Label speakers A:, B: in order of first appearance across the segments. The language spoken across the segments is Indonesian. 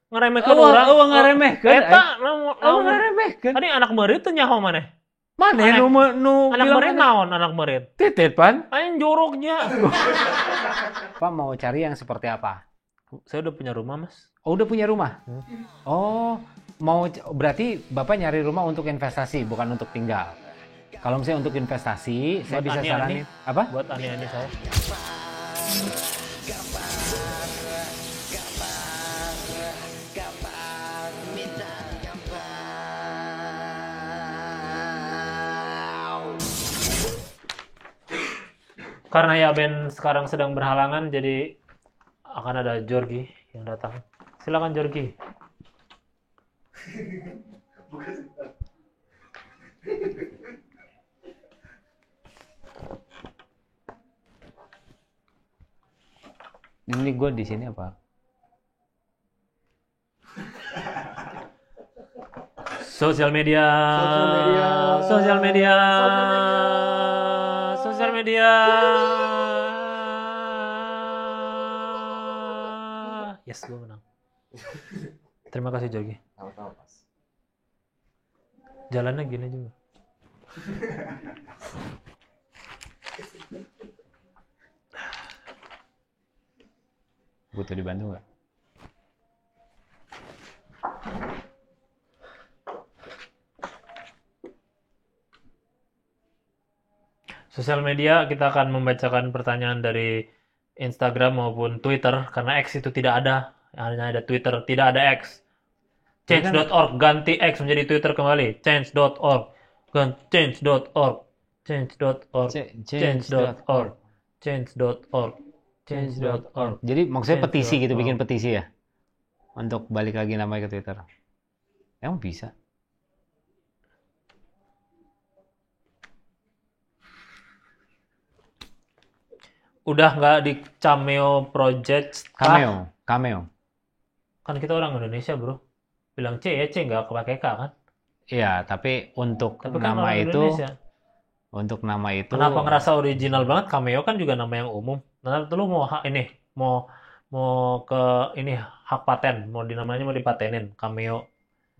A: ngeremehkeun urang.
B: Eueuh ngaremehkeun.
A: Eta
B: ngaremehkeun.
A: tadi anak meureut teh nyaho maneh?
B: Maneh nu
A: Anak meureut naon anak meureut?
B: Titit pan.
A: Aing joroknya.
B: Pak mau cari yang seperti apa?
A: Saya udah punya rumah, Mas.
B: Oh, udah punya rumah? Oh, berarti Bapak nyari rumah untuk investasi, bukan untuk tinggal. Kalau misalnya untuk investasi, saya bisa saranin. Apa?
A: Buat ani-ani saya. Karena ya band sekarang sedang berhalangan, jadi akan ada Jorgi yang datang. Silakan Jorgi.
B: Ini gue di sini apa?
A: Sosial media. Yes, gue menang. Terima kasih Jorgi.
C: Tahu-tahu pas.
A: Jalannya gini juga.
B: Butuh dibantu nggak?
A: Sosial media, kita akan membacakan pertanyaan dari Instagram maupun Twitter, karena X itu tidak ada, hanya ada Twitter, tidak ada X. Change.org, ganti X menjadi Twitter kembali. Change.org, change.org, change.org, change.org, change.org, change.org.
B: Jadi maksudnya petisi gitu, bikin petisi ya? Untuk balik lagi namanya ke Twitter. Emang bisa?
A: Udah nggak di Cameo Project?
B: Cameo.
A: Kan kita orang Indonesia, bro. Bilang C ya, C nggak pakai K kan?
B: Iya, tapi untuk
A: Tapi kan
B: nama
A: orang
B: itu,
A: Indonesia.
B: untuk nama itu.
A: Kenapa ngerasa original banget? Cameo kan juga nama yang umum. Nanti lu mau mau ke ini hak paten, mau dinamanya mau dipatenin, Cameo.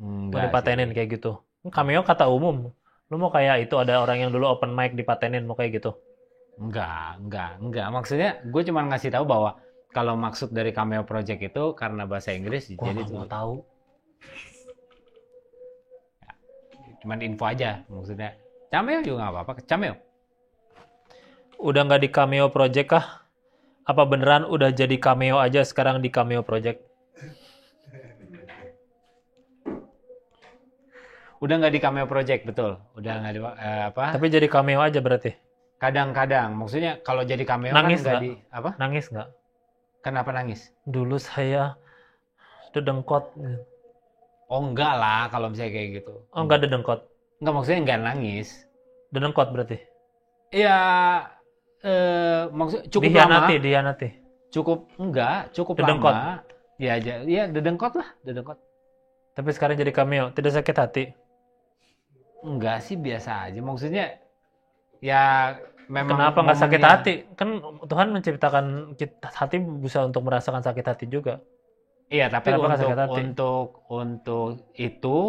A: Mau dipatenin kayak gitu. Cameo kata umum. Lu mau kayak itu ada orang yang dulu open mic dipatenin, mau kayak gitu.
B: Enggak. Maksudnya gue cuma ngasih tahu bahwa kalau maksud dari Cameo Project itu karena bahasa Inggris,
A: Gua
B: jadi
A: nggak mau tahu.
B: Ya, cuman info aja maksudnya. Cameo juga nggak apa-apa. Cameo.
A: Udah nggak di Cameo Project kah? Apa beneran udah jadi Cameo aja sekarang di Cameo Project?
B: Udah nggak di Cameo Project, betul. Udah nggak di apa?
A: Tapi jadi Cameo aja berarti.
B: Kadang-kadang, maksudnya kalau jadi Cameo
A: Nangis
B: kan nggak
A: nggak?
B: di apa?
A: Nangis nggak?
B: Kenapa nangis?
A: Dulu saya dedengkot.
B: Oh enggak lah kalau misalnya kayak gitu.
A: Oh nggak dedengkot.
B: Enggak, maksudnya enggak nangis.
A: Dedengkot berarti.
B: Iya, maksud cukup lama.
A: Dihianati.
B: Cukup
A: Dedengkot.
B: lama. Ya dedengkot lah, dedengkot.
A: Tapi sekarang jadi Cameo, tidak sakit hati.
B: Enggak sih, biasa aja. Maksudnya ya memang.
A: Kenapa nggak sakit
B: momennya-
A: hati? Kan Tuhan menciptakan hati bisa untuk merasakan sakit hati juga.
B: Iya, tapi
A: Kenapa nggak sakit hati?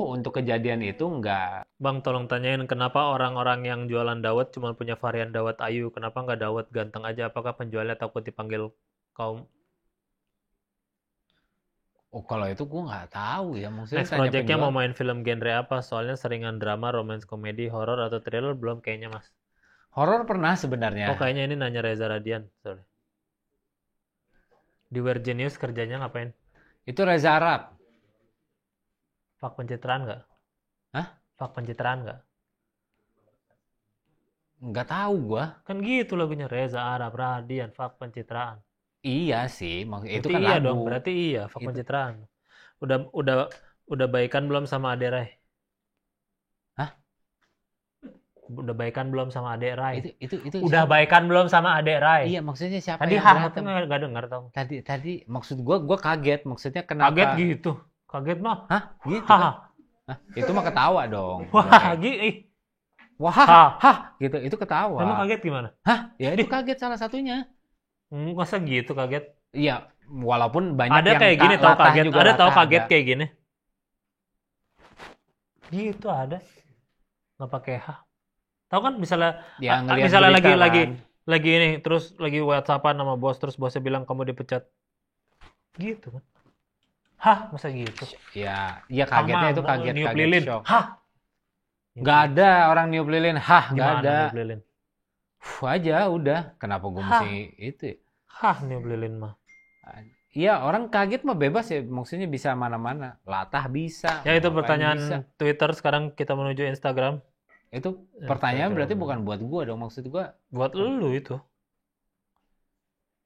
B: untuk kejadian itu enggak.
A: Bang, tolong tanyain kenapa orang-orang yang jualan dawet cuma punya varian dawet ayu? Kenapa nggak dawet ganteng aja? Apakah penjualnya takut dipanggil kaum?
B: Oh, kalau itu gue nggak tahu ya. Maksudnya
A: Next
B: tanya
A: project-nya
B: penjual.
A: mau main film genre apa? Soalnya seringan drama, romance, komedi, horor, atau thriller belum kayaknya, Mas.
B: Horor pernah sebenarnya.
A: Oh, kayaknya ini nanya Reza Radian. Sorry. Di Weird Genius kerjanya ngapain?
B: Itu Reza Arab.
A: Fak pencitraan nggak?
B: Hah?
A: Fak pencitraan nggak?
B: Nggak tahu gua.
A: Kan gitu lagunya Reza Arab Radian, fak pencitraan.
B: Iya sih, itu
A: Berarti
B: kan
A: iya
B: lagu.
A: dong, berarti iya, fak
B: Itu.
A: pencitraan. Udah baikan belum sama Ade Rai?
B: Hah?
A: Udah baikan belum sama Ade Rai?
B: Itu
A: Udah baikan belum sama Ade Rai?
B: Iya, maksudnya siapa
A: Tadi
B: yang
A: hah,
B: berantem?
A: aku nggak dengar tau.
B: Tadi maksud gua kaget, maksudnya kenapa?
A: Kaget gitu. Kaget mah.
B: Hah? Gitu
A: Haha.
B: kan? Hah? Itu mah ketawa dong.
A: Wah, gitu.
B: Wah, gitu. Itu ketawa.
A: Emang kaget gimana?
B: Hah? Ya itu kaget salah satunya.
A: Masa gitu kaget?
B: Iya, walaupun banyak
A: Ada
B: yang
A: kayak gini tahu
B: latah
A: kaget.
B: juga
A: Ada tahu
B: latah
A: kaget
B: ada.
A: kayak gini. Gitu ada. Nggak pakai H. Tahu kan misalnya
B: Ya ngelihat
A: misalnya
B: berita
A: lagi ini terus lagi WhatsAppan sama bos terus bosnya bilang kamu dipecat. Gitu kan. Hah, masa gitu?
B: Ya, ya kagetnya itu kaget
A: niup
B: kaget
A: lilin.
B: shock.
A: Hah?
B: Nggak ada orang niup lilin, nggak
A: Gimana
B: ada.
A: niup lilin?
B: Aja udah. Kenapa gue mesti itu? Ya?
A: Hah, niup lilin mah.
B: Iya, orang kaget mah bebas ya, maksudnya bisa mana-mana. Latah bisa.
A: Ya itu
B: ngapain
A: pertanyaan
B: bisa.
A: Twitter, sekarang kita menuju Instagram.
B: Itu pertanyaan berarti bukan buat gua dong, maksud gua.
A: Buat lu itu.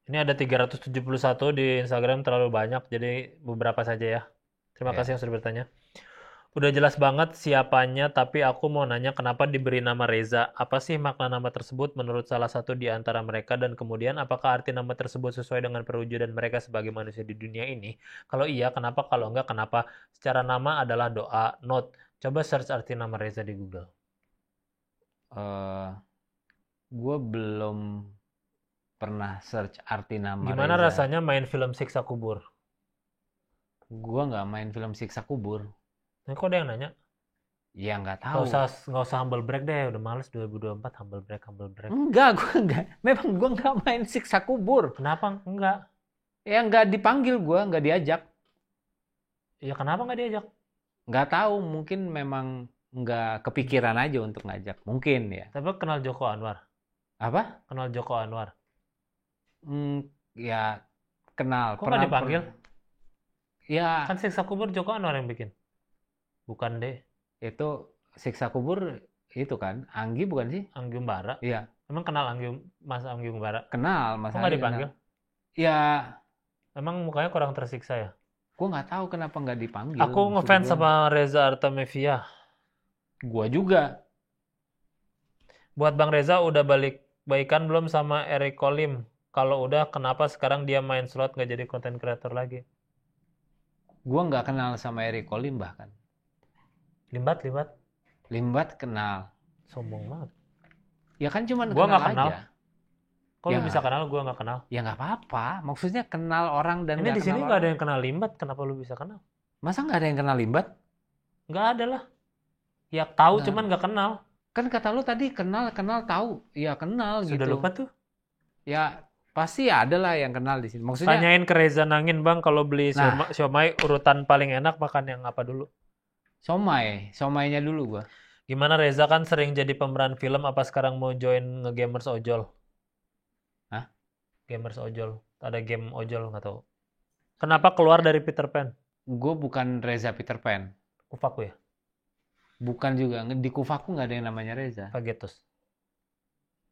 A: Ini ada 371 di Instagram, terlalu banyak, jadi beberapa saja ya. Terima kasih yang sudah bertanya. Udah jelas banget siapanya, tapi aku mau nanya kenapa diberi nama Reza. Apa sih makna nama tersebut menurut salah satu di antara mereka? Dan kemudian apakah arti nama tersebut sesuai dengan perwujudan mereka sebagai manusia di dunia ini? Kalau iya, kenapa? Kalau enggak, kenapa? Secara nama adalah doa. Note, coba search arti nama Reza di Google.
B: Gue belum pernah search arti nama
A: Gimana
B: Reza.
A: rasanya main film Siksa Kubur?
B: Gue nggak main film Siksa Kubur.
A: Nah, kok ada yang nanya?
B: Ya nggak tahu.
A: Nggak usah humble brag deh, udah males 2024 humble brag.
B: Enggak, gue enggak. Memang gue nggak main Siksa Kubur.
A: Kenapa enggak?
B: Ya nggak dipanggil gue, nggak diajak.
A: Ya kenapa nggak diajak?
B: Nggak tahu, mungkin memang nggak kepikiran aja untuk ngajak. Mungkin ya.
A: Tapi kenal Joko Anwar?
B: Apa?
A: Kenal Joko Anwar?
B: Ya kenal.
A: Kok nggak dipanggil?
B: Ya.
A: Kan Siksa Kubur Joko Anwar yang bikin. Bukan deh.
B: Itu Siksa Kubur itu kan Anggi bukan sih?
A: Anggi Umbara.
B: Iya.
A: Emang kenal Mas Anggi Umbara?
B: Kenal, Mas.
A: Kok nggak dipanggil?
B: Ya.
A: Emang mukanya kurang tersiksa ya?
B: Gue nggak tahu kenapa nggak dipanggil.
A: Aku ngefans sama Reza Artamevia.
B: Gua juga.
A: Buat Bang Reza udah baikan belum sama Eric Kolim? Kalau udah, kenapa sekarang dia main slot nggak jadi content creator lagi?
B: Gua nggak kenal sama Eric Kolim bahkan. Limbat kenal.
A: Sombong banget.
B: Ya kan cuma
A: gua nggak kenal
B: aja.
A: Kok lu bisa kenal, gua nggak kenal?
B: Ya nggak apa-apa. Maksudnya kenal orang dan
A: ini di sini nggak ada yang kenal Limbat, kenapa lu bisa kenal?
B: Masa nggak ada yang kenal Limbat?
A: Nggak ada lah. Ya tahu cuman nggak kenal.
B: Kan kata lu tadi kenal tahu. Ya kenal.
A: Sudah
B: gitu.
A: lupa tuh.
B: Ya pasti ada lah yang kenal di sini. Maksudnya
A: tanyain ke Reza Nangin, Bang, kalau beli siomay urutan paling enak makan yang apa dulu?
B: Siomaynya dulu gua.
A: Gimana Reza kan sering jadi pemeran film, apa sekarang mau join nge-gamers ojol?
B: Hah?
A: Gamers ojol. Ada game ojol nggak tahu. Kenapa keluar dari Peter Pan?
B: Gue bukan Reza Peter Pan.
A: Kufaku ya?
B: Bukan juga. Di Kufaku nggak ada yang namanya Reza.
A: Pagetus.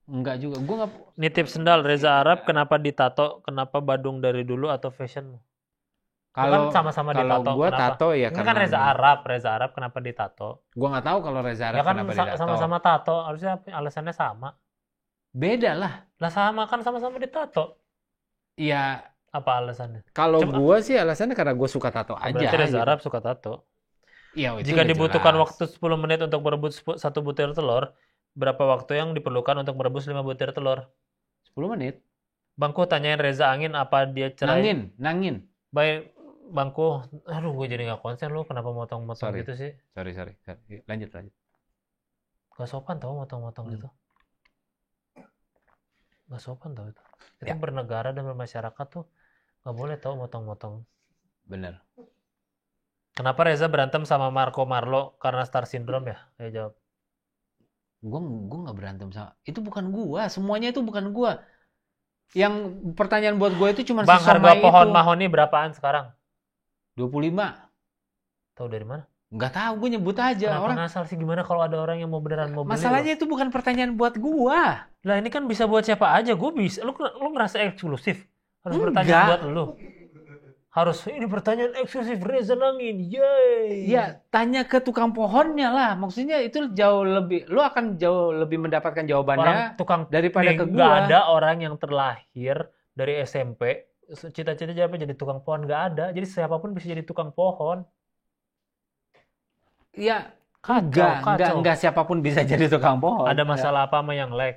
B: Enggak juga. Gue nggak.
A: Nitip sendal Reza Arab, kenapa ditato? Kenapa Badung dari dulu atau fashion?
B: Kalau
A: kan sama-sama ditato.
B: Kalau gue tato ya
A: ini kan Reza Arab kenapa ditato?
B: Gue nggak tahu kalau Reza Arab
A: ya kan
B: kenapa ditato.
A: Sama-sama tato, harusnya alasannya sama.
B: Beda lah.
A: Lah sama kan sama-sama ditato.
B: Iya.
A: Apa alasannya?
B: Kalau gue sih alasannya karena gue suka tato aja.
A: Berarti Reza Arab suka tato.
B: Ya,
A: jika dibutuhkan waktu 10 menit untuk merebus 1 butir telur, berapa waktu yang diperlukan untuk merebus 5 butir telur?
B: 10 menit. Bangku
A: tanyain Reza Angin apa dia cerai.
B: Nangin.
A: Baik, Bangku. Aduh, gue jadi gak konsen lu. Kenapa motong-motong gitu sih?
B: Sorry. Lanjut.
A: Gak sopan tau motong-motong gitu. Gak sopan tau itu. Kita bernegara dan bermasyarakat tuh gak boleh tau motong-motong.
B: Bener.
A: Kenapa Reza berantem sama Marco Marlo? Karena star syndrome ya? Ayo jawab.
B: Gue gak berantem sama. Itu bukan gue. Semuanya itu bukan gue. Yang pertanyaan buat gue itu cuma
A: Bang, harga pohon mahoni berapaan sekarang?
B: 25.
A: Tahu dari mana?
B: Nggak tahu, gue nyebut aja.
A: Kenapa ngasal sih? Gimana kalau ada orang yang mau beneran mau beli?
B: Masalahnya itu bukan pertanyaan buat gue.
A: Lah ini kan bisa buat siapa aja. Gue bisa. Lu ngerasa eksklusif? Harus bertanya buat lu. Harus ini pertanyaan eksklusif Reza Nangin. Yeay.
B: Ya, tanya ke tukang pohonnya lah. Maksudnya itu jauh lebih, lu akan jauh lebih mendapatkan jawabannya daripada ke gue.
A: Gak ada orang yang terlahir dari SMP cita-cita jadi tukang pohon, gak ada. Jadi siapapun bisa jadi tukang pohon.
B: Ya, enggak siapapun bisa jadi tukang pohon.
A: Ada masalah apa sama yang lag?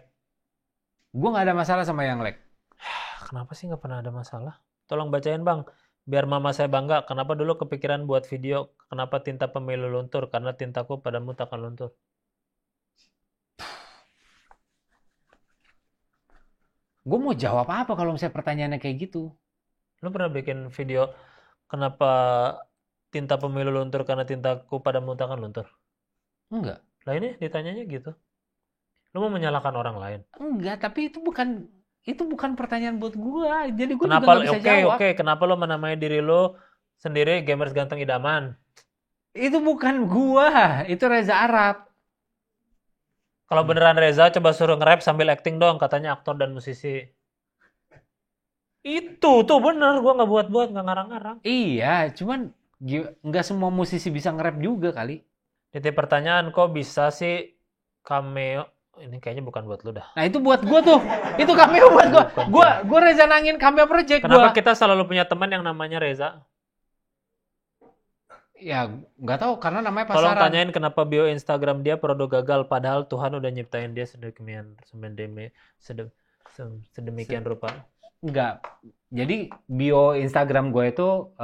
B: Gue nggak ada masalah sama yang lag.
A: Kenapa sih nggak pernah ada masalah? Tolong bacain bang, biar mama saya bangga. Kenapa dulu kepikiran buat video? Kenapa tinta pemilu luntur? Karena tintaku padamu takkan luntur.
B: Gue mau jawab apa kalau misalnya pertanyaannya kayak gitu?
A: Lu pernah bikin video kenapa tinta pemilu luntur karena tintaku padamu takkan luntur?
B: Enggak.
A: Lah ini ditanyanya gitu. Lu mau menyalahkan orang lain?
B: Enggak, tapi itu bukan pertanyaan buat gua. Jadi gua juga
A: Kenapa
B: nggak bisa
A: oke
B: jawab.
A: oke kenapa lu menamai diri lu sendiri gamers ganteng idaman?
B: Itu bukan gua, itu Reza Arab.
A: Kalau beneran Reza coba suruh nge-rap sambil acting dong, katanya aktor dan musisi. Itu tuh bener, gua nggak buat-buat, nggak ngarang-ngarang.
B: Iya, cuman nggak semua musisi bisa nge-rap juga kali.
A: Titik pertanyaan, kok bisa sih cameo? Ini kayaknya bukan buat lu dah.
B: Nah, itu buat gua tuh. Itu cameo buat gua. Gua Reza Nangin cameo project
A: Kenapa
B: gua.
A: kita selalu punya teman yang namanya Reza?
B: Ya, nggak tahu karena namanya
A: Tolong
B: pasaran.
A: tanyain kenapa bio Instagram dia produk gagal, padahal Tuhan udah nyiptain dia sedemikian rupa.
B: Enggak. Jadi bio Instagram gue itu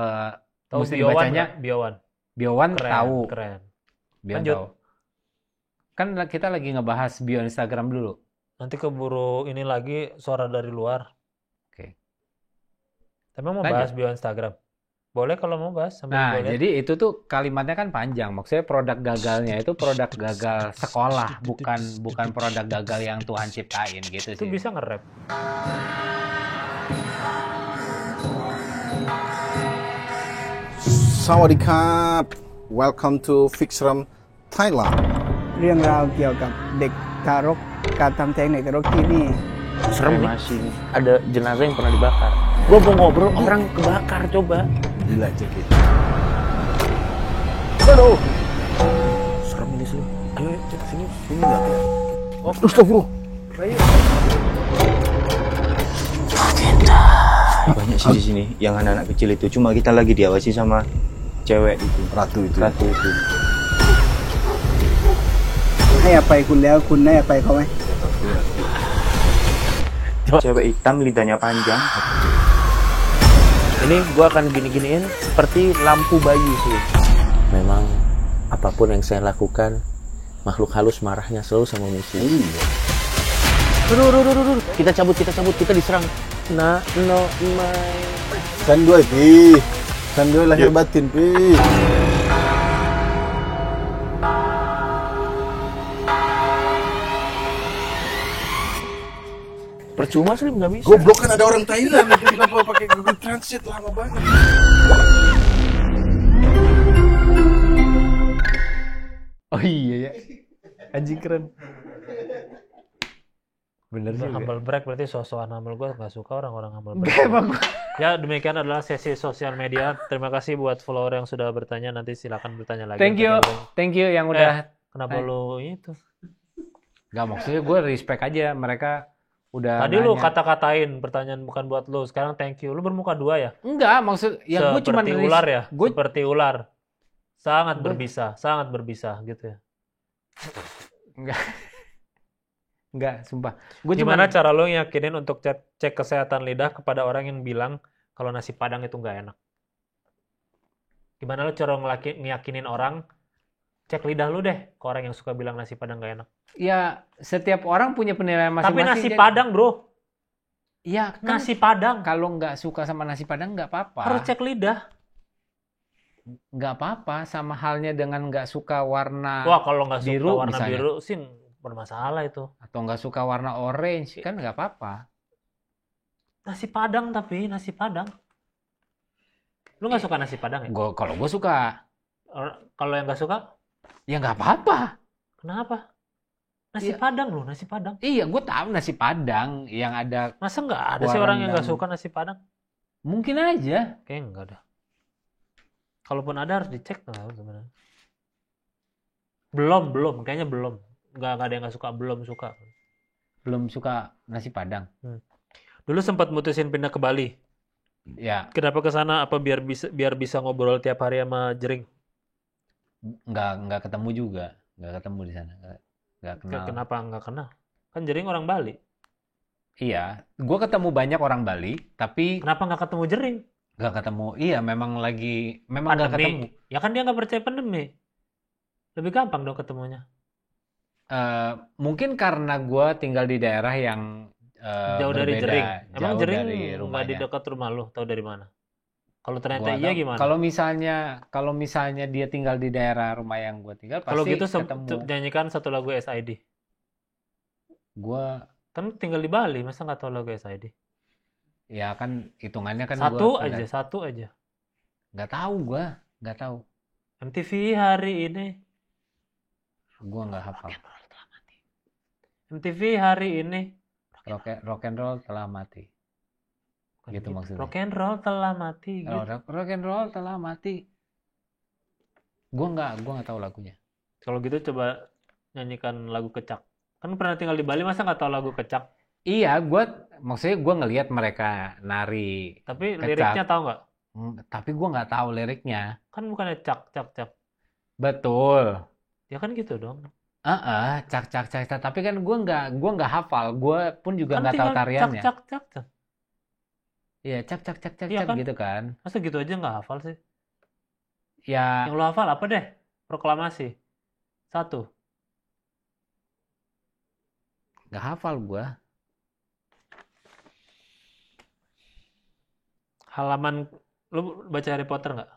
A: Tahu
B: mesti
A: Biowan
B: dibacanya
A: nggak? Biowan.
B: Biowan
A: Keren,
B: tahu.
A: keren.
B: Biowan
A: Lanjut.
B: tahu. Kan kita lagi ngebahas bio Instagram dulu.
A: Nanti keburu ini lagi suara dari luar.
B: Oke.
A: Tapi mau
B: Lanjut.
A: bahas bio Instagram. Boleh kalau mau bahas sambil
B: Nah,
A: gua lihat.
B: jadi itu tuh kalimatnya kan panjang. Maksudnya produk gagalnya itu produk gagal sekolah, bukan produk gagal yang Tuhan ciptain gitu
A: Itu
B: sih.
A: bisa nge-rap.
C: Sawadikap Welcome to Fixram Thailand
D: เรื่องราวเกี่ยวกับเด็กทารกการทำแท้งเด็กทารกที่นี่
E: Serem masih ada jenazah yang pernah dibakar. Gua mau ngobrol orang kebakar coba.
C: Gila cekit
E: Aduh. Serem ini sih. Ayo cek sini.
C: Sini gak ya?
E: Oh, astagfirullah.
F: Banyak sih di sini yang anak-anak kecil itu, cuma kita lagi diawasi sama cewek itu,
C: Ratu itu
F: ratu itu.
D: ให้อภัยคุณแล้วคุณให้อภัยเขาไหม
F: Cewek hitam lidahnya panjang.
E: Ini gua akan gini-giniin seperti lampu bayi sih. Memang apapun yang saya lakukan, makhluk halus marahnya selalu sama musuh. Aduh. Kita cabut, kita diserang. Nah, no, my.
C: Kan dua pi Kan dua lahir batin pi
E: Percuma sih nggak bisa.
C: Goblok kan ada orang Thailand itu kenapa pakai Google Translate lama banget.
B: Oh iya ya. Anjing keren. Bener
A: Itu
B: juga.
A: humble brag berarti sosokan humble. Gue gak suka orang-orang humble brag.
B: Enggak emang gua.
A: Ya demikian adalah sesi sosial media. Terima kasih buat follower yang sudah bertanya. Nanti silakan bertanya lagi.
B: Thank you. Thank you yang udah.
A: Kenapa lu itu?
B: Enggak, maksudnya gue respect aja mereka udah
A: Tadi lu
B: nanya.
A: kata-katain pertanyaan bukan buat lu. Sekarang thank you. Lu bermuka dua ya?
B: Enggak, maksud ya gue cuma
A: Seperti ular ya?
B: Gue
A: Seperti ular. Sangat
B: Gua-
A: berbisa gitu ya.
B: enggak, sumpah. Gue
A: Gimana cara lu yakinin untuk cek kesehatan lidah kepada orang yang bilang kalau nasi padang itu nggak enak? Gimana lu cara ngeyakinin orang cek lidah lu deh ke orang yang suka bilang nasi padang nggak enak?
B: ya setiap orang punya penilaian
A: Tapi
B: masing-masing.
A: nasi
B: jadi-
A: padang bro,
B: Ya kan
A: nasi padang
B: kalau nggak suka sama nasi padang nggak apa-apa.
A: harus cek lidah.
B: Nggak apa-apa, sama halnya dengan nggak suka warna
A: Wah kalau nggak suka
B: biru
A: warna
B: misalnya.
A: biru sih bermasalah itu.
B: atau nggak suka warna orange kan nggak apa-apa.
A: Nasi padang tapi nasi padang. Lu nggak suka nasi padang ya?
B: Kalau gue suka,
A: Kalau yang nggak suka,
B: ya nggak apa-apa.
A: kenapa? Nasi
B: Iya.
A: padang loh, nasi padang.
B: Iya, gue tahu nasi padang yang ada
A: Masa nggak ada sih orang yang nggak
B: Warna-
A: suka nasi padang?
B: mungkin aja.
A: Kayaknya nggak ada. Kalaupun ada harus dicek nggak sebenarnya. Belum, kayaknya belum. Nggak ada yang nggak suka, belum suka.
B: Belum suka nasi padang.
A: Dulu sempat mutusin pindah ke Bali.
B: Ya,
A: Kenapa ke sana? Apa biar bisa ngobrol tiap hari sama Jering?
B: nggak ketemu juga, nggak ketemu di sana, nggak kenal.
A: Kenapa nggak kenal? Kan Jering orang Bali.
B: Iya, gue ketemu banyak orang Bali, tapi
A: Kenapa nggak ketemu Jering?
B: nggak ketemu. Iya, memang nggak ketemu.
A: Ya kan dia nggak percaya pandemi. Lebih gampang dong ketemunya.
B: Mungkin karena gue tinggal di daerah yang
A: Jauh dari
B: berbeda,
A: Jering. Emang
B: jauh
A: Jering
B: dari
A: nggak di
B: rumahnya.
A: dekat rumah lu? Tahu dari mana? Kalau ternyata
B: Gua
A: iya
B: tahu.
A: gimana?
B: Kalau misalnya dia tinggal di daerah rumah yang gue tinggal,
A: Kalau
B: pasti
A: gitu
B: ketemu.
A: nyanyikan satu lagu SID.
B: Gue
A: Kan tinggal di Bali, masa nggak tahu lagu SID?
B: ya kan hitungannya kan
A: Satu
B: gua
A: aja, satu aja.
B: nggak tahu gue, nggak tahu.
A: MTV hari ini.
B: Gue nggak hafal.
A: MTV hari ini.
B: Rock and roll telah mati.
A: Bukan
B: Gitu maksudnya.
A: Rock and roll telah mati. Gitu.
B: Rock and roll telah mati. Gue nggak tahu lagunya.
A: Kalau gitu coba nyanyikan lagu Kecak. Kan pernah tinggal di Bali, masa nggak tahu lagu Kecak?
B: Iya, maksudnya gue ngelihat mereka nari.
A: Tapi
B: Kecak.
A: liriknya tahu nggak?
B: Tapi gue nggak tahu liriknya.
A: Kan bukannya cak, cak, cak.
B: Betul.
A: Ya kan gitu dong.
B: Cak. Tapi kan gue nggak hafal. Gue pun juga
A: Kan
B: nggak tahu
A: tinggal
B: tariannya.
A: cak, cak, cak.
B: Iya, cak
A: Iya kan?
B: gitu kan.
A: Masa gitu aja nggak hafal sih?
B: Ya,
A: Yang lo hafal apa deh? Proklamasi. 1.
B: nggak hafal gue.
A: Halaman, lo baca Harry Potter nggak?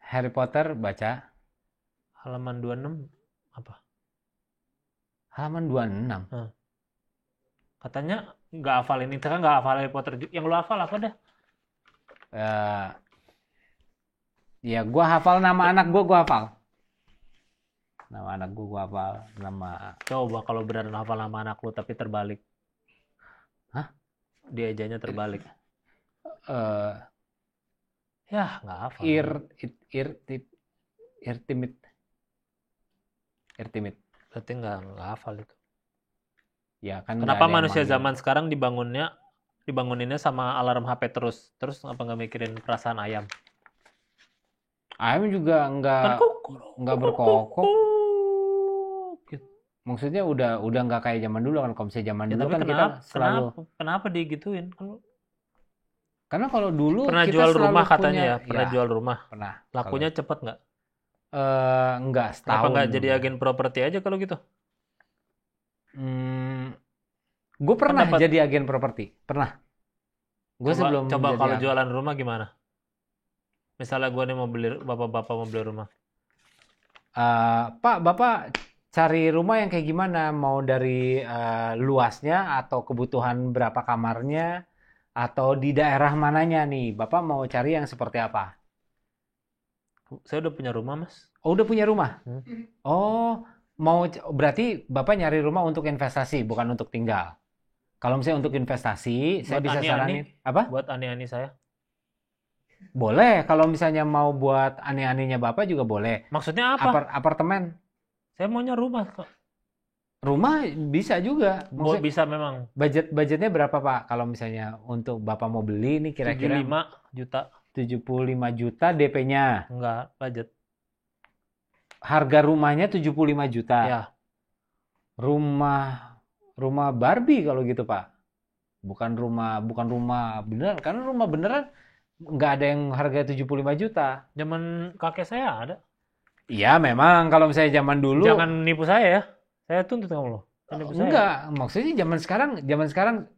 B: Harry Potter baca
A: Halaman 26 apa?
B: halaman 26.
A: Katanya nggak hafal ini, kan nggak hafal Harry Potter. Yang lo hafal apa dah?
B: Ya, gue hafal nama anak gue hafal. Nama anak gue hafal. Nama.
A: Coba kalau beneran hafal nama anak lo tapi terbalik.
B: Hah?
A: Diajanya terbalik. Ya nggak hafal.
B: Irtimit.
A: Berarti nggak hafal itu.
B: Ya kan.
A: Kenapa
B: nggak ada yang
A: manusia
B: manggil.
A: zaman sekarang dibanguninnya sama alarm HP terus apa nggak mikirin perasaan ayam?
B: Ayam juga nggak berkokok.
A: Gitu.
B: Maksudnya udah nggak kayak zaman dulu kan. Kalau misalnya zaman
A: Ya,
B: dulu
A: tapi
B: kan kita selalu.
A: kenapa digituin?
B: Karena kalau dulu
A: Pernah
B: kita
A: jual
B: selalu
A: rumah katanya
B: punya,
A: ya? Pernah jual rumah.
B: Pernah.
A: Lakunya cepet nggak?
B: Enggak
A: Kenapa
B: setahun.
A: nggak jadi agen properti aja kalau gitu?
B: Gue pernah
A: dapat-
B: jadi agen properti. Pernah. Gue sebelum
A: Coba
B: jadi
A: kalau
B: agen.
A: jualan rumah gimana? Misalnya gue nih mau beli, bapak-bapak mau beli rumah.
B: Pak, Bapak cari rumah yang kayak gimana? Mau dari luasnya atau kebutuhan berapa kamarnya atau di daerah mananya nih? Bapak mau cari yang seperti apa?
A: Saya udah punya rumah, Mas.
B: Oh, udah punya rumah?
A: Hmm.
B: Oh, berarti Bapak nyari rumah untuk investasi, bukan untuk tinggal. Kalau misalnya untuk investasi, saya
A: Buat
B: bisa
A: ani-ani?
B: saranin. Apa?
A: Buat ani-ani saya.
B: Boleh. Kalau misalnya mau buat aneh-anehnya Bapak juga boleh.
A: Maksudnya apa?
B: Apartemen.
A: Saya maunya rumah kok.
B: Rumah bisa juga. Maksudnya,
A: Bisa memang.
B: budgetnya berapa Pak? Kalau misalnya untuk Bapak mau beli ini kira-kira
A: 75 juta.
B: 75 juta DP-nya.
A: Enggak, budget.
B: Harga rumahnya 75 juta.
A: Ya.
B: Rumah Barbie kalau gitu Pak. Bukan rumah beneran. Karena rumah beneran nggak ada yang harga 75 juta.
A: Zaman kakek saya ada.
B: Iya memang kalau misalnya zaman dulu.
A: Jangan nipu saya ya. Saya tuntut kamu loh. Jangan nipu saya.
B: Enggak, maksudnya zaman sekarang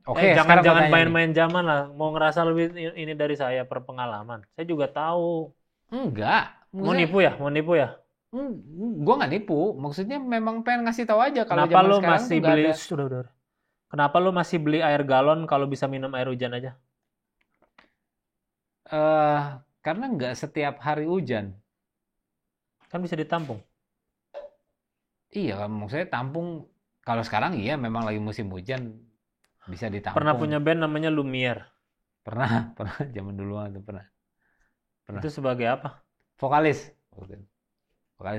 B: oke,
A: Jangan
B: sekarang gua tanya nih.
A: main-main zaman lah. Mau ngerasa lebih ini dari saya berpengalaman. Saya juga tahu.
B: Enggak.
A: Mau nipu ya?
B: Gue nggak nipu. Maksudnya memang pengen ngasih tahu aja kalau
A: Kenapa
B: zaman
A: lo
B: sekarang
A: masih
B: tuh nggak
A: beli
B: ada.
A: sudah. Kenapa lo masih beli air galon kalau bisa minum air hujan aja?
B: Karena nggak setiap hari hujan.
A: Kan bisa ditampung.
B: Iya, maksudnya tampung. Kalau sekarang iya memang lagi musim hujan bisa ditampung.
A: Pernah punya band namanya Lumiere.
B: Pernah zaman dulu itu pernah. Pernah.
A: Itu sebagai apa?
B: Vokalis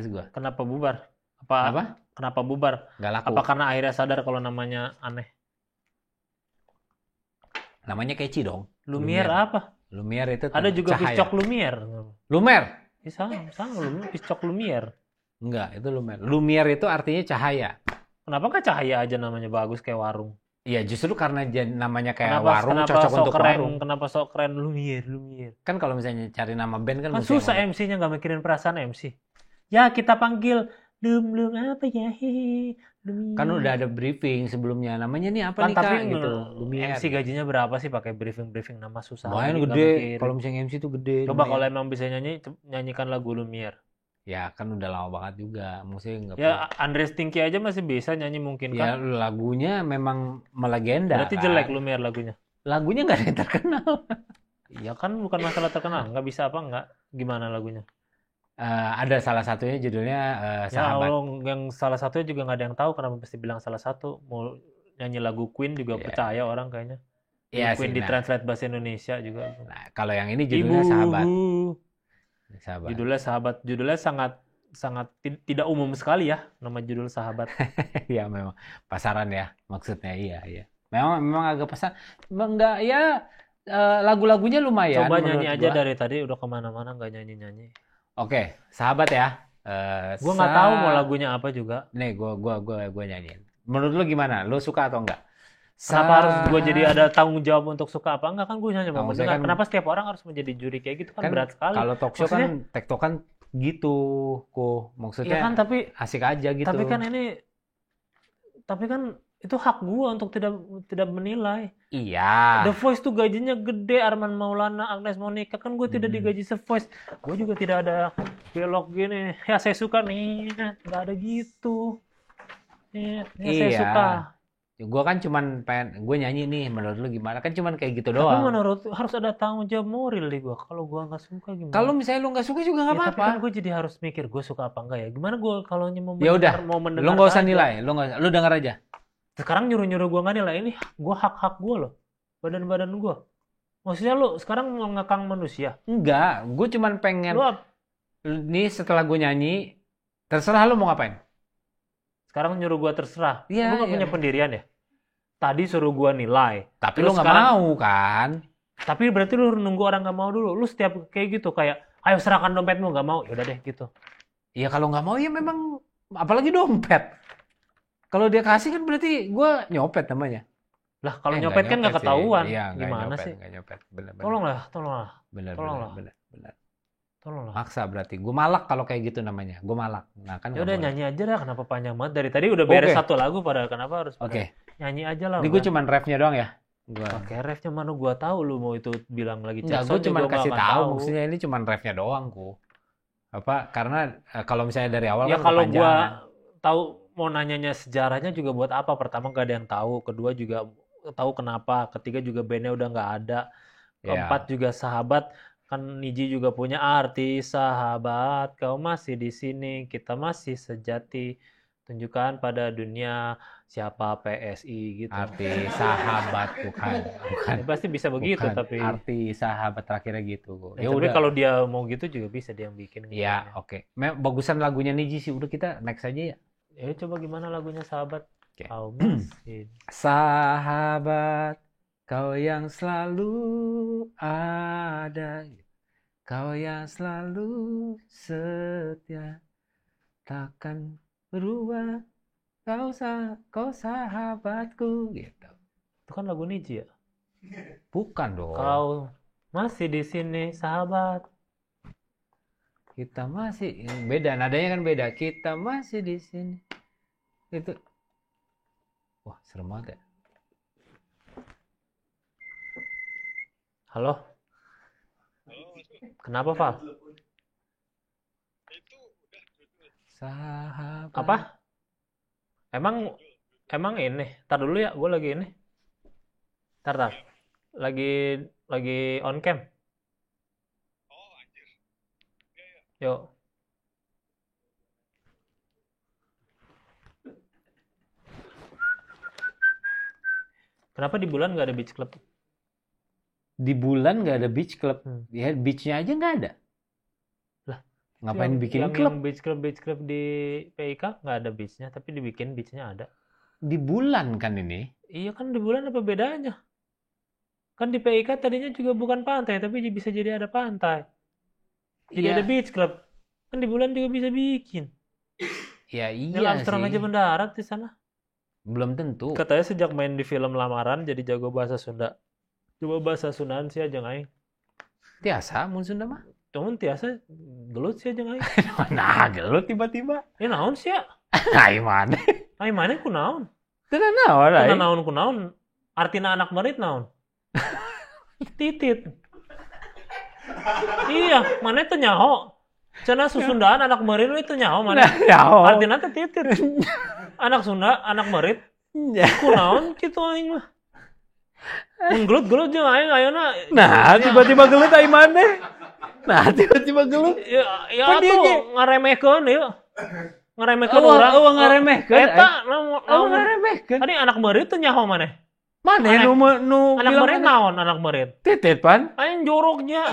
B: gue.
A: Kenapa bubar?
B: Apa?
A: Kenapa bubar?
B: Nggak laku.
A: Apa karena akhirnya sadar kalau namanya aneh?
B: Namanya catchy dong.
A: Lumiere apa?
B: Lumiere itu
A: Ada juga
B: cahaya.
A: piscok Lumiere.
B: Lumiere?
A: Sama piscok Lumiere.
B: Enggak, itu Lumiere. Lumiere itu artinya cahaya.
A: Kenapa nggak cahaya aja namanya bagus kayak warung?
B: Iya, justru karena namanya kayak
A: Kenapa
B: warung
A: kenapa
B: cocok
A: sok
B: untuk
A: keren?
B: warung.
A: Kenapa sok keren Lumiere?
B: Kan kalau misalnya cari nama band kan
A: Kan
B: mesti
A: susah
B: yang-
A: MC-nya nggak mikirin perasaan MC. Ya kita panggil Lum apa ya? Hehe. Lumiere.
B: kan udah ada briefing sebelumnya. Namanya nih apa
A: Kan
B: nih
A: tapi
B: Kak gitu. Lumiere.
A: MC gajinya berapa sih pakai briefing nama susah.
B: Lumayan
A: Nggak
B: gede.
A: mikirin.
B: Kalau misalnya MC tuh gede.
A: Coba
B: lumayan.
A: kalau emang bisa nyanyikan lagu Lumiere.
B: Ya kan udah lama banget juga. Maksudnya nggak
A: Ya Andres Tinky aja masih bisa nyanyi mungkin
B: Ya
A: kan.
B: lagunya memang melegenda.
A: Berarti
B: kan?
A: jelek Lumiere lagunya.
B: Lagunya nggak ada yang terkenal.
A: Iya kan bukan masalah terkenal, nggak bisa apa nggak. Gimana lagunya?
B: Ada salah satunya judulnya
A: Ya
B: Sahabat.
A: Allah, yang salah satunya juga nggak ada yang tahu kenapa mesti bilang salah satu. Mau nyanyi lagu Queen juga
B: Iya.
A: percaya orang kayaknya.
B: Iya
A: Queen
B: sih.
A: di translate bahasa Indonesia juga.
B: Nah, kalau yang ini judulnya Sahabat. Sahabat.
A: Judulnya sangat tidak umum sekali ya nama judul Sahabat.
B: Ya memang pasaran ya maksudnya iya. Memang agak pasar. Enggak ya lagu-lagunya lumayan.
A: Coba nyanyi
B: menurut
A: aja
B: gua.
A: dari tadi udah kemana-mana nggak nyanyi.
B: Oke, Sahabat ya.
A: Gue nggak tahu mau lagunya apa juga.
B: Nih, gua nyanyiin. Menurut lu gimana? Lu suka atau enggak?
A: Kenapa harus gue jadi ada tanggung jawab untuk suka apa enggak kan gue hanya mau
B: Nah, maksudnya
A: mendengar.
B: kan-
A: Kenapa setiap orang harus menjadi juri kayak gitu kan berat sekali.
B: Kalau talk show
A: Maksudnya-
B: kan tektokan gitu, maksudnya
A: Iya kan tapi
B: asik aja gitu.
A: tapi kan itu hak gue untuk tidak menilai.
B: Iya.
A: The Voice tuh gajinya gede, Arman Maulana, Agnes Monica kan gue tidak digaji se-Voice. Gue juga tidak ada belok gini. Ya saya suka nih, nggak ada gitu. Ya saya
B: Iya.
A: suka.
B: Gue kan cuman pengen gue nyanyi nih, menurut lu gimana? Kan cuman kayak gitu
A: Tapi
B: doang.
A: menurut harus ada tanggung jawab moral di gue. Kalau gue nggak suka gimana?
B: Kalau misalnya lu nggak suka juga nggak
A: Ya, tapi
B: apa-apa.
A: kan gue jadi harus mikir gue suka apa enggak ya. Gimana gue kalau mau
B: Ya udah,
A: mendengar
B: lu nggak usah
A: aja.
B: nilai, lu denger aja.
A: Sekarang nyuruh gue nggak nilai ini gue hak gue loh. Badan gue. Maksudnya lu sekarang mau ngekang manusia.
B: Enggak, gue cuman pengen
A: Lu
B: nih setelah gue nyanyi, terserah lu mau ngapain.
A: sekarang nyuruh gue terserah.
B: Iya,
A: Lu nggak
B: iya.
A: punya pendirian ya? Tadi suruh gue nilai.
B: Tapi
A: Terus
B: lu nggak
A: sekarang-
B: mau kan?
A: Tapi berarti lu nunggu orang nggak mau dulu. Lu setiap kayak gitu kayak, ayo serahkan dompetmu nggak mau. Yaudah deh gitu.
B: Iya kalau nggak mau ya memang, apalagi dompet. Kalau dia kasih kan berarti gue nyopet namanya.
A: Lah kalau
B: Nggak
A: nyopet kan nggak
B: sih.
A: ketahuan.
B: Iya, nggak
A: Gimana
B: nyopet,
A: sih?
B: nggak nyopet. Bener.
A: Tolonglah.
B: Bener.
A: tolonglah. Tolonglah.
B: Maksa berarti. Gue malak kalau kayak gitu namanya. Gue malak. Nah kan
A: Ya
B: nggak
A: udah
B: boleh.
A: nyanyi aja dah. Kenapa panjang banget? Dari tadi udah beres
B: Oke.
A: satu lagu pada kenapa harus pada
B: Oke.
A: nyanyi aja lah.
B: Ini gue
A: udah.
B: cuman refnya doang ya. Gua.
A: Oke, refnya mana gua tahu lu mau itu bilang lagi
B: Enggak,
A: Jackson
B: gue cuma
A: juga gua
B: kasih
A: nggak
B: tahu. Maksudnya ini cuma refnya doang, ku. Apa? Karena kalau misalnya dari awal
A: Ya
B: kan
A: kalau
B: kepanjangan.
A: gua tahu mau nanyanya sejarahnya juga buat apa? Pertama gak ada yang tahu, kedua juga tahu kenapa, ketiga juga bandnya udah nggak ada, keempat juga sahabat. Kan Niji juga punya arti sahabat, kau masih di sini, kita masih sejati. Tunjukkan pada dunia siapa PSI gitu.
B: Arti sahabat bukan.
A: Ya, pasti bisa begitu
B: Bukan.
A: tapi
B: Arti sahabat terakhirnya gitu. Ku.
A: ya, tapi kalau dia mau gitu juga bisa dia yang bikin.
B: ya oke. Bagusan lagunya Niji sih. Udah kita next aja ya.
A: Ya coba gimana lagunya sahabat?
B: Oke.
A: Kau masih.
B: Sahabat, kau yang selalu ada, kau yang selalu setia, takkan berubah, kau sahabatku, gitu.
A: Itu kan lagu Niji ya.
B: Bukan dong.
A: Kau masih di sini sahabat.
B: Kita masih beda, nadanya kan beda. Kita masih di sini. Itu. Wah, serem banget ya.
A: Halo. Kenapa Pak?
B: Sahabat.
A: Apa? Emang ini. Tar dulu ya, gue lagi ini. Tar. Lagi on cam. Yuk. Kenapa di bulan nggak ada beach club?
B: Di bulan nggak ada beach club.
A: Hmm.
B: Ya, beachnya aja nggak ada.
A: Lah,
B: ngapain
A: Yang-
B: bikin
A: yang
B: klub?
A: beach club di PIK nggak ada beachnya, tapi dibikin beachnya ada.
B: Di bulan kan ini.
A: Iya kan di bulan apa bedanya? Kan di PIK tadinya juga bukan pantai, tapi bisa jadi ada pantai. Jadi
B: Iya.
A: ada beach club. Kan di bulan juga bisa bikin.
B: Ya iya
A: Neil Armstrong
B: sih.
A: aja mendarat di sana.
B: Belum tentu.
A: Katanya sejak main di film Lamaran jadi jago bahasa Sunda. Coba bahasa Sundaan sih aja aing.
B: Tiasa mun Sunda mah.
A: Cuman tiasa gelut sih aja aing.
B: Nah, gelut tiba-tiba.
A: Ya naon sih ya?
B: Ai mana?
A: Ai mana ku naon?
B: Teu naon ai.
A: Teu naon ku naon? Artina anak merit naon? Titit. Iya, mana teu nyaho. Cenah susundaan anak merit itu nyaho mana?
B: Nyaho.
A: Artina teh titit. Anak Sunda, anak merit. Ku naon kitu aing mah. Mun gelut-gelut jeung aing ayeuna.
B: Nah, tiba-tiba gelut ai maneh. Nah, tiba-tiba gelut.
A: Ya
B: Pan dia ge.
A: atuh ngaremehkeun ieu. Ngaremehkeun
B: Eueuh,
A: urang.
B: eueuh ngaremehkeun.
A: Eta naon
B: ngaremehkeun.
A: tadi anak merit teh nyaho maneh?
B: Maneh nu
A: Anak
B: bilang
A: merit naon anak merit?
B: titit pan.
A: Aing joroknya.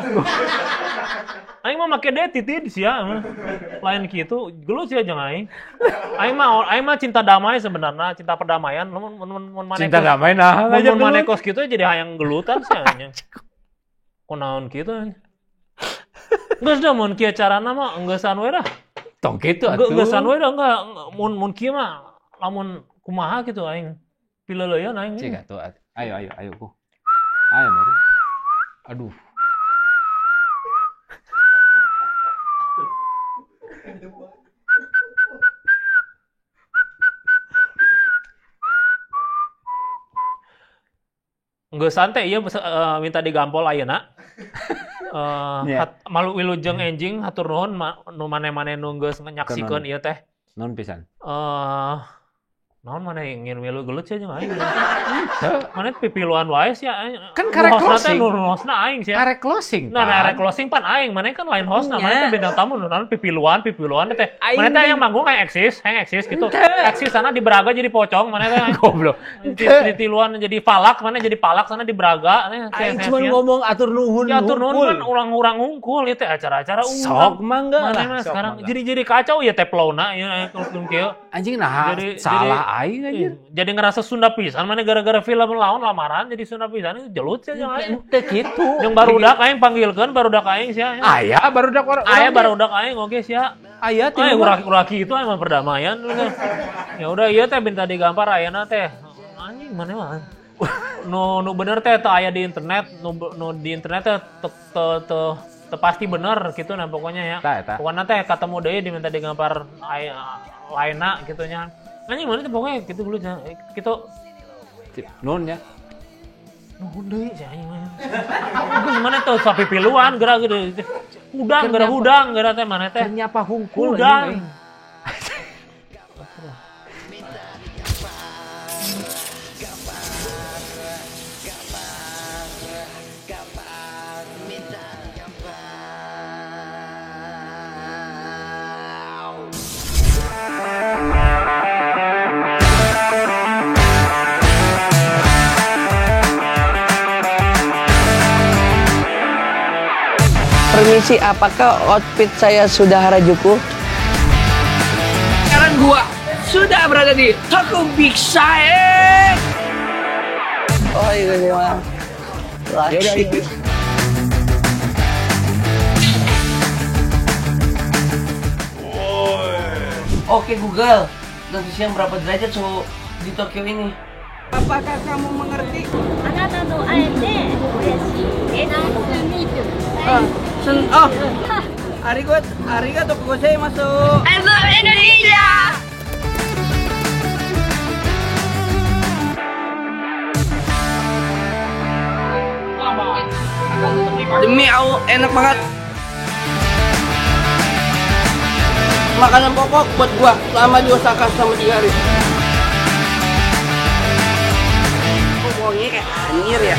A: Aing mah make deet titit sia. Lain kitu, gelut sia jeung aing. Aing mah cinta damai sebenarnya, cinta perdamaian. Mun maneh
B: Cinta damai nah aja
A: mun maneh
B: gelut.
A: kos kitu jadi hayang gelutan sia nya. Kunaon kitu? Geus da mun kieu carana mah engeusan we dah.
B: Tong kitu atuh.
A: Engeusan we dah enggak mun kieu mah lamun kumaha gitu aing. Pileuleun aing.
B: Cik atuh. Ayo ku. Ayo baru. Aduh.
A: Geus santai ieu minta digampol ayeuna.
B: Ya.
A: Malu wilujeng enjing hatur nuhun nu maneh-maneh nu geus nyaksikeun ieu teh.
B: Non pisan.
A: Naon maneh ingin milu gelut sih jeung aing. Maneh pipiluan wae sia.
B: Kan karek closing.
A: Nu hostna aing sia.
B: Karek closing.
A: Nah,
B: Pan.
A: arek closing pan aing, maneh kan lain hostna,
B: Nya.
A: maneh teh bintang tamu nu naon pipiluan teh.
B: Aing
A: Maneh teh
B: ge-
A: yang manggung hayang eksis gitu.
B: Henteu.
A: Eksis sana di Braga jadi pocong, maneh teh.
B: Goblok.
A: Titiluan jadi palak, maneh jadi palak sana di Braga.
B: Aing cuma ngomong atur nuhun.
A: Ya atur nuhun
B: hungkul.
A: kan urang-urang ngungkul ieu teh acara-acara
B: Sok mangga
A: Maneh
B: lah.
A: mah
B: Sok
A: sekarang
B: mangga.
A: jadi kaco ya teh plowna ieu kulkum kieu.
B: Anjing nah
A: Jadi-
B: salah aing anjir.
A: Jadi ngerasa Sunda pisan maneh gara-gara film lawan Lamaran jadi Sunda pisan itu jelut sih jeung aing.
B: Teu kitu.
A: Jeung barudak aing panggilkeun barudak aing sia.
B: Aya barudak orang.
A: Aya barudak aing oge sia.
B: Aya ti
A: Aya
B: rumah.
A: uraki itu emang perdamaian. Ya udah ieu teh minta digampar ayeuna teh. Anjing maneh mah. Nu bener teh teu aya di internet, nu di internet teh teu pasti bener gitu nah pokoknya ya.
B: Eta.
A: Pokoknya teh ketemu deui diminta digampar lainna gitu nya. Anjing mana teh pokoknya gitu dulu nya. Kitu
B: Nun ya.
A: nuhun deui sia anjing mah. Geus mana teh sapipiluan geura gede. Hudang geura teh mana teh.
B: Nyapa hungkul
A: Hudang.
G: Permisi, apakah outfit saya sudah Harajuku? Sekarang gua sudah berada di Toko Big Size. Oh iya, laki. Oke Google, dan siang berapa derajat suhu di Tokyo ini?
D: Apakah kamu mengerti?
H: あなたと会えて嬉しい。ナイスミート。
D: Arigato gozaimasu.
H: I love Indonesia.
G: Demi Allah, enak banget. Makanan pokok buat gua selama di Osaka selama 3 hari. Kok ngomongnya kayak anjir ya?